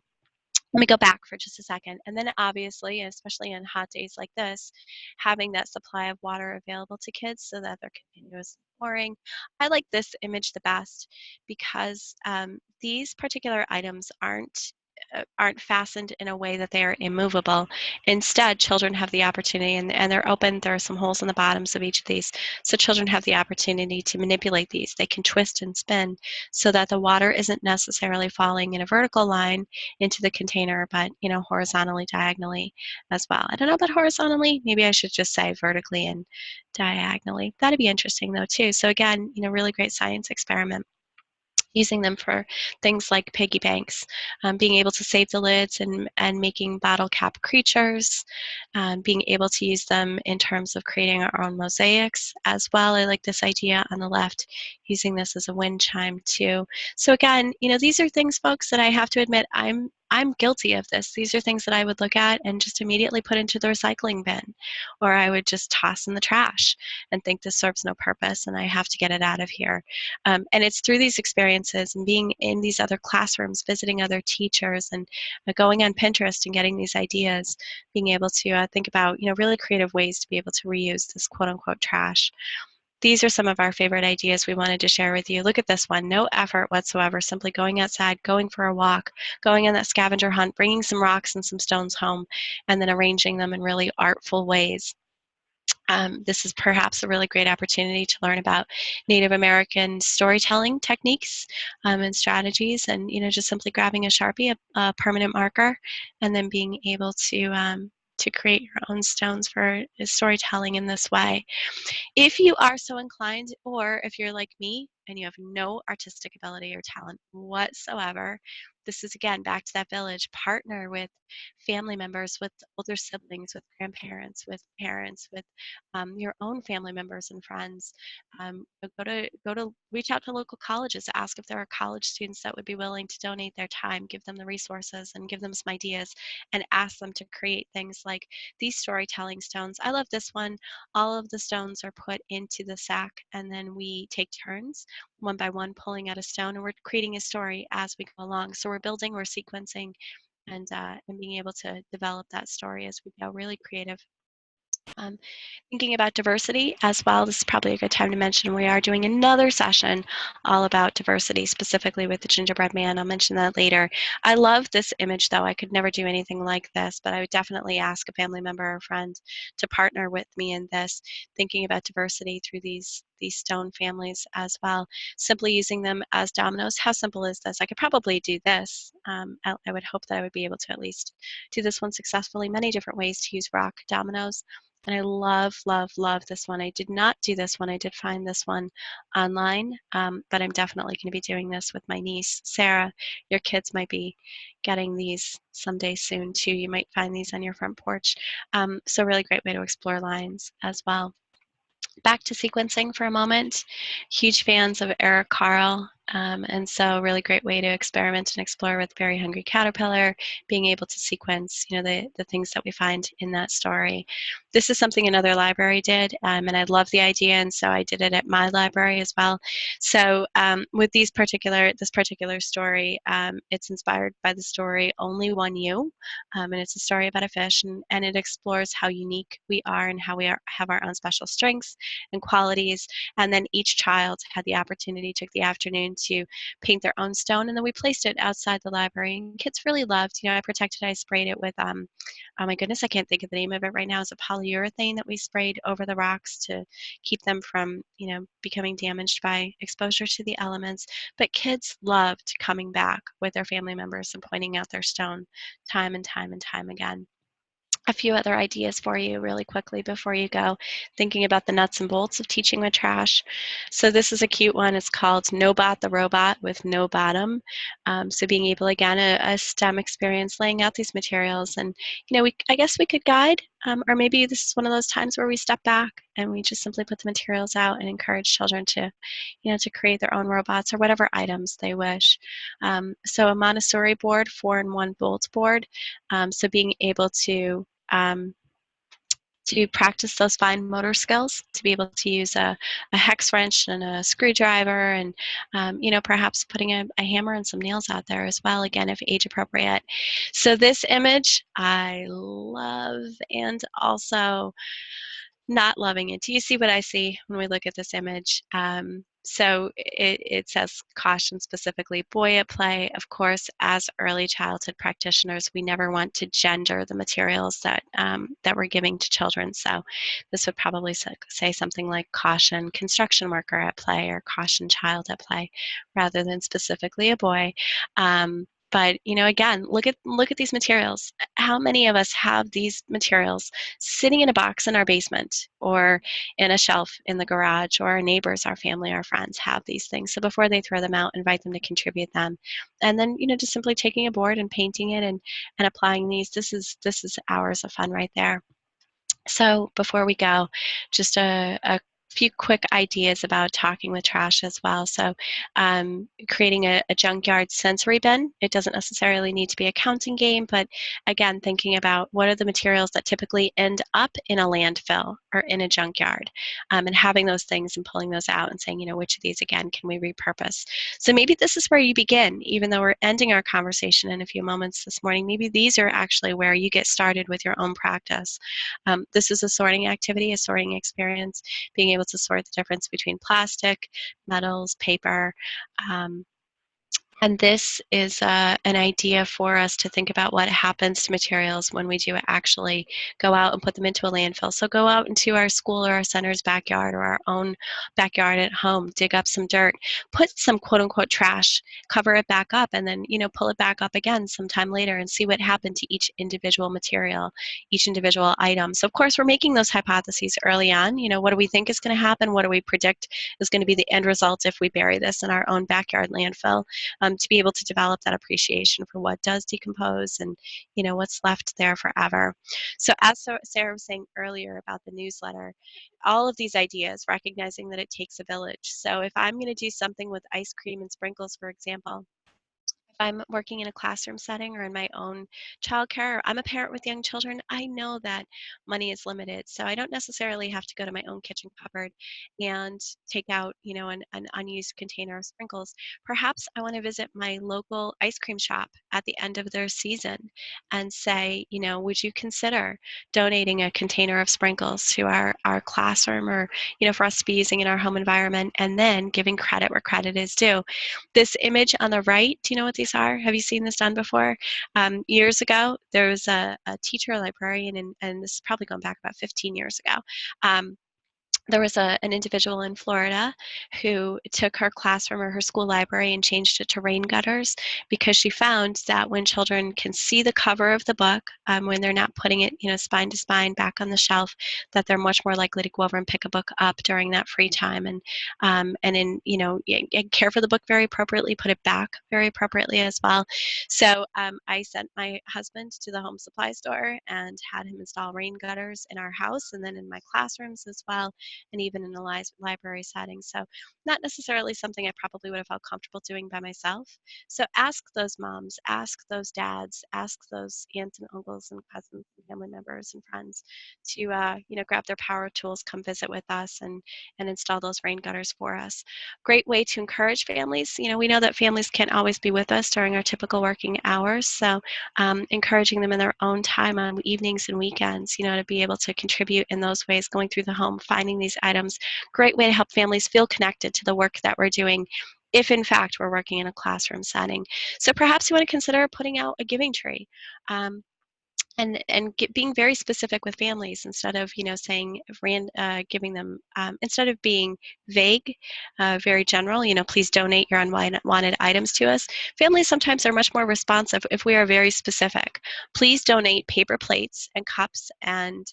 Let me go back for just a second. And then obviously, especially on hot days like this, having that supply of water available to kids so that they're continuously pouring. I like this image the best because these particular items aren't fastened in a way that they are immovable. Instead, children have the opportunity, and they're open. There are some holes in the bottoms of each of these, so children have the opportunity to manipulate these. They can twist and spin so that the water isn't necessarily falling in a vertical line into the container, but horizontally, diagonally as well. I don't know about horizontally. Maybe I should just say vertically and diagonally. That'd be interesting though too. So again, really great science experiment, using them for things like piggy banks, being able to save the lids and making bottle cap creatures, being able to use them in terms of creating our own mosaics as well. I like this idea on the left, using this as a wind chime too. So again, these are things, folks, that I have to admit I'm guilty of this. These are things that I would look at and just immediately put into the recycling bin, or I would just toss in the trash and think this serves no purpose and I have to get it out of here. And it's through these experiences and being in these other classrooms, visiting other teachers, and going on Pinterest and getting these ideas, being able to think about really creative ways to be able to reuse this quote unquote trash. These are some of our favorite ideas we wanted to share with you. Look at this one, no effort whatsoever, simply going outside, going for a walk, going on that scavenger hunt, bringing some rocks and some stones home, and then arranging them in really artful ways. This is perhaps a really great opportunity to learn about Native American storytelling techniques and strategies, and just simply grabbing a Sharpie, a permanent marker, and then being able to create your own stones for storytelling in this way. If you are so inclined, or if you're like me and you have no artistic ability or talent whatsoever, this is again back to that village. Partner with family members, with older siblings, with grandparents, with parents, with your own family members and friends. Reach out to local colleges, ask if there are college students that would be willing to donate their time, give them the resources, and give them some ideas, and ask them to create things like these storytelling stones. I love this one. All of the stones are put into the sack, and then we take turns, one by one, pulling out a stone, and we're creating a story as we go along. So we're building, we're sequencing, and being able to develop that story as we go. Really creative. Um, Thinking about diversity as well, this is probably a good time to mention we are doing another session all about diversity, specifically with the gingerbread man. I'll mention that later. I love this image, though. I could never do anything like this, but I would definitely ask a family member or friend to partner with me in this, thinking about diversity through these stone families as well. Simply using them as dominoes. How simple is this? I could probably do this. I would hope that I would be able to at least do this one successfully. Many different ways to use rock dominoes. And I love, love, love this one. I did not do this one. I did find this one online, but I'm definitely going to be doing this with my niece, Sarah. Your kids might be getting these someday soon, too. You might find these on your front porch. So really great way to explore lines as well. Back to sequencing for a moment. Huge fans of Eric Carle, and so really great way to experiment and explore with Very Hungry Caterpillar, being able to sequence, the things that we find in that story. This is something another library did, and I love the idea, and so I did it at my library as well. So with this particular story, it's inspired by the story Only One You, and it's a story about a fish, and it explores how unique we are and how have our own special strengths and qualities. And then each child had the opportunity, took the afternoon to paint their own stone, and then we placed it outside the library. And kids really loved, I protected, I sprayed it with, oh my goodness, I can't think of the name of it right now. It's a polyurethane that we sprayed over the rocks to keep them from, becoming damaged by exposure to the elements. But kids loved coming back with their family members and pointing out their stone time and time and time again. A few other ideas for you really quickly before you go, thinking about the nuts and bolts of teaching with trash. So this is a cute one. It's called Nobot the Robot with No Bottom. So being able, again, a STEM experience, laying out these materials. And, I guess we could guide, or maybe this is one of those times where we step back and we just simply put the materials out and encourage children to, to create their own robots or whatever items they wish. So a Montessori board, 4-in-1 bolt board. So being able um, to practice those fine motor skills, to be able to use a hex wrench and a screwdriver, and perhaps putting a hammer and some nails out there as well, again, if age appropriate. So this image I love, and also not loving it. Do you see what I see when we look at this image? So it says caution, specifically boy at play. Of course, as early childhood practitioners, we never want to gender the materials that we're giving to children. So this would probably say something like caution construction worker at play, or caution child at play, rather than specifically a boy. But again, look at these materials. How many of us have these materials sitting in a box in our basement, or in a shelf in the garage, or our neighbors, our family, our friends have these things? So before they throw them out, invite them to contribute them. And then, just simply taking a board and painting it and applying these. This is hours of fun right there. So before we go, just a few quick ideas about talking with trash as well. So creating a junkyard sensory bin. It doesn't necessarily need to be a counting game, but again, thinking about what are the materials that typically end up in a landfill or in a junkyard, and having those things and pulling those out and saying, which of these, again, can we repurpose? So maybe this is where you begin, even though we're ending our conversation in a few moments this morning. Maybe these are actually where you get started with your own practice. This is a sorting activity, a sorting experience, being able to sort the difference between plastic, metals, paper. And this is an idea for us to think about what happens to materials when we do actually go out and put them into a landfill. So go out into our school or our center's backyard, or our own backyard at home, dig up some dirt, put some quote unquote trash, cover it back up, and then, pull it back up again sometime later and see what happened to each individual material, each individual item. So of course, we're making those hypotheses early on. What do we think is going to happen? What do we predict is going to be the end result if we bury this in our own backyard landfill? To be able to develop that appreciation for what does decompose and, what's left there forever. So as Sarah was saying earlier about the newsletter, all of these ideas, recognizing that it takes a village. So if I'm going to do something with ice cream and sprinkles, for example, I'm working in a classroom setting or in my own childcare, or I'm a parent with young children, I know that money is limited. So I don't necessarily have to go to my own kitchen cupboard and take out, an unused container of sprinkles. Perhaps I want to visit my local ice cream shop at the end of their season and say, would you consider donating a container of sprinkles to our classroom, or, for us to be using in our home environment, and then giving credit where credit is due. This image on the right, do you know what these are? Have you seen this done before? Years ago, there was a teacher, a librarian, and this is probably going back about 15 years ago. There was an individual in Florida who took her classroom or her school library and changed it to rain gutters, because she found that when children can see the cover of the book, when they're not putting it, spine to spine back on the shelf, that they're much more likely to go over and pick a book up during that free time, and care for the book very appropriately, put it back very appropriately as well. So I sent my husband to the home supply store and had him install rain gutters in our house and then in my classrooms as well, and even in a library setting. So not necessarily something I probably would have felt comfortable doing by myself. So ask those moms, ask those dads, ask those aunts and uncles and cousins and family members and friends to grab their power tools, come visit with us, and install those rain gutters for us. Great way to encourage families. We know that families can't always be with us during our typical working hours, so encouraging them in their own time on evenings and weekends, to be able to contribute in those ways, going through the home, finding these items. Great way to help families feel connected to the work that we're doing, if in fact we're working in a classroom setting. So perhaps you want to consider putting out a giving tree. Being very specific with families, instead of saying giving them, instead of being vague, very general, please donate your unwanted items to us. Families sometimes are much more responsive if we are very specific. Please donate paper plates and cups and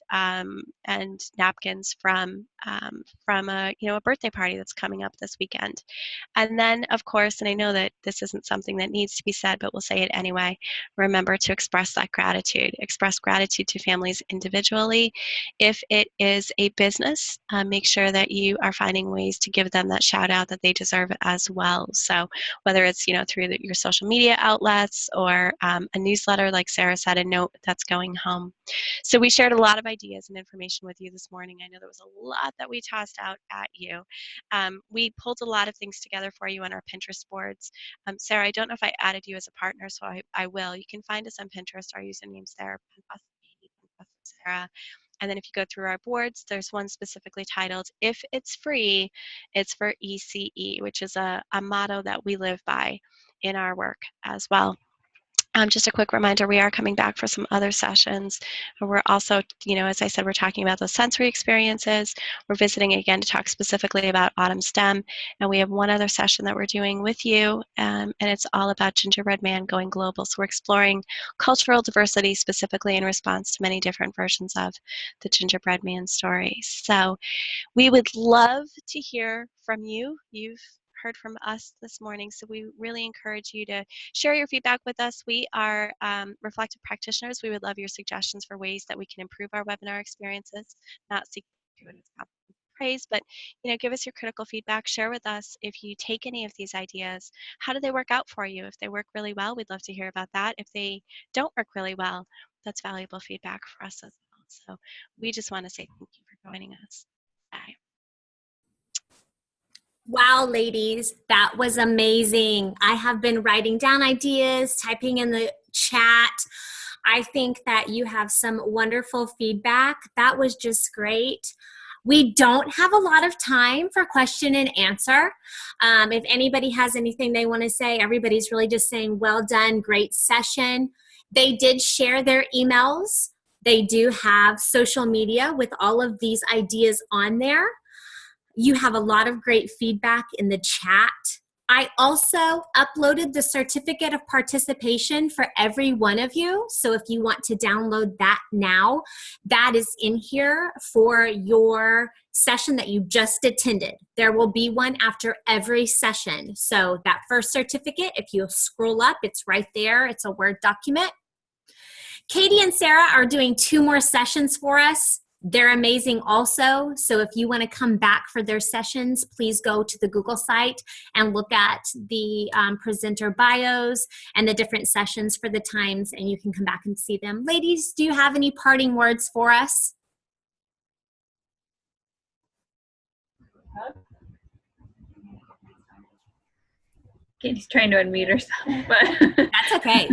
napkins from a birthday party that's coming up this weekend. And then, of course, and I know that this isn't something that needs to be said, but we'll say it anyway, remember to express that gratitude. Express gratitude to families individually. If it is a business, make sure that you are finding ways to give them that shout out that they deserve as well. So whether it's through your social media outlets, or a newsletter, like Sarah said, a note that's going home. So we shared a lot of ideas and information with you this morning. I know there was a lot that we tossed out at you. We pulled a lot of things together for you on our Pinterest boards. Sarah, I don't know if I added you as a partner, so I will. You can find us on Pinterest. Our username's there, Sarah. And then if you go through our boards, there's one specifically titled, "If it's free, it's for ECE," which is a motto that we live by in our work as well. Just a quick reminder, we are coming back for some other sessions. We're also, as I said, we're talking about those sensory experiences. We're visiting again to talk specifically about autumn STEM. And we have one other session that we're doing with you, and it's all about Gingerbread Man going global. So we're exploring cultural diversity specifically in response to many different versions of the Gingerbread Man story. So we would love to hear from you. You've heard from us this morning, so we really encourage you to share your feedback with us. We are reflective practitioners. We would love your suggestions for ways that we can improve our webinar experiences, not seeking praise, but give us your critical feedback. Share with us if you take any of these ideas. How do they work out for you? If they work really well, we'd love to hear about that. If they don't work really well, that's valuable feedback for us as well. So we just want to say thank you for joining us. Bye. Wow, ladies, that was amazing. I have been writing down ideas, typing in the chat. I think that you have some wonderful feedback. That was just great. We don't have a lot of time for question and answer. If anybody has anything they want to say, everybody's really just saying, well done, great session. They did share their emails. They do have social media with all of these ideas on there. You have a lot of great feedback in the chat. I also uploaded the certificate of participation for every one of you. So if you want to download that now, that is in here for your session that you just attended. There will be one after every session. So that first certificate, if you scroll up, it's right there. It's a Word document. Katie and Sarah are doing 2 more sessions for us. They're amazing also. So if you want to come back for their sessions, please go to the Google site and look at the presenter bios and the different sessions for the times, and you can come back and see them. Ladies, do you have any parting words for us? Katie's trying to unmute herself, but That's okay.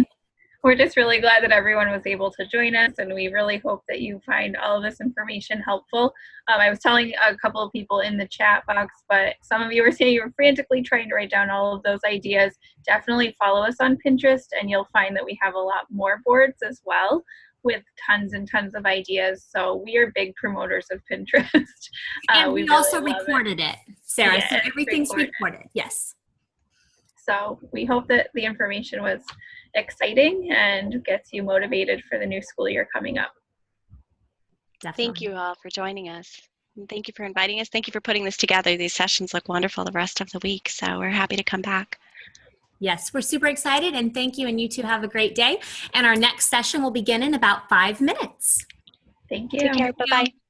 We're just really glad that everyone was able to join us, and we really hope that you find all of this information helpful. I was telling a couple of people in the chat box, but some of you were saying you were frantically trying to write down all of those ideas. Definitely follow us on Pinterest, and you'll find that we have a lot more boards as well with tons and tons of ideas. So we are big promoters of Pinterest. And we really also recorded it, Sarah. Yeah, so everything's recorded. Yes. So we hope that the information was exciting and gets you motivated for the new school year coming up. Definitely. Thank you all for joining us. And thank you for inviting us. Thank you for putting this together. These sessions look wonderful the rest of the week, so we're happy to come back. Yes, we're super excited, and thank you, and you two have a great day. And our next session will begin in about 5 minutes. Thank you. Take care. Bye-bye.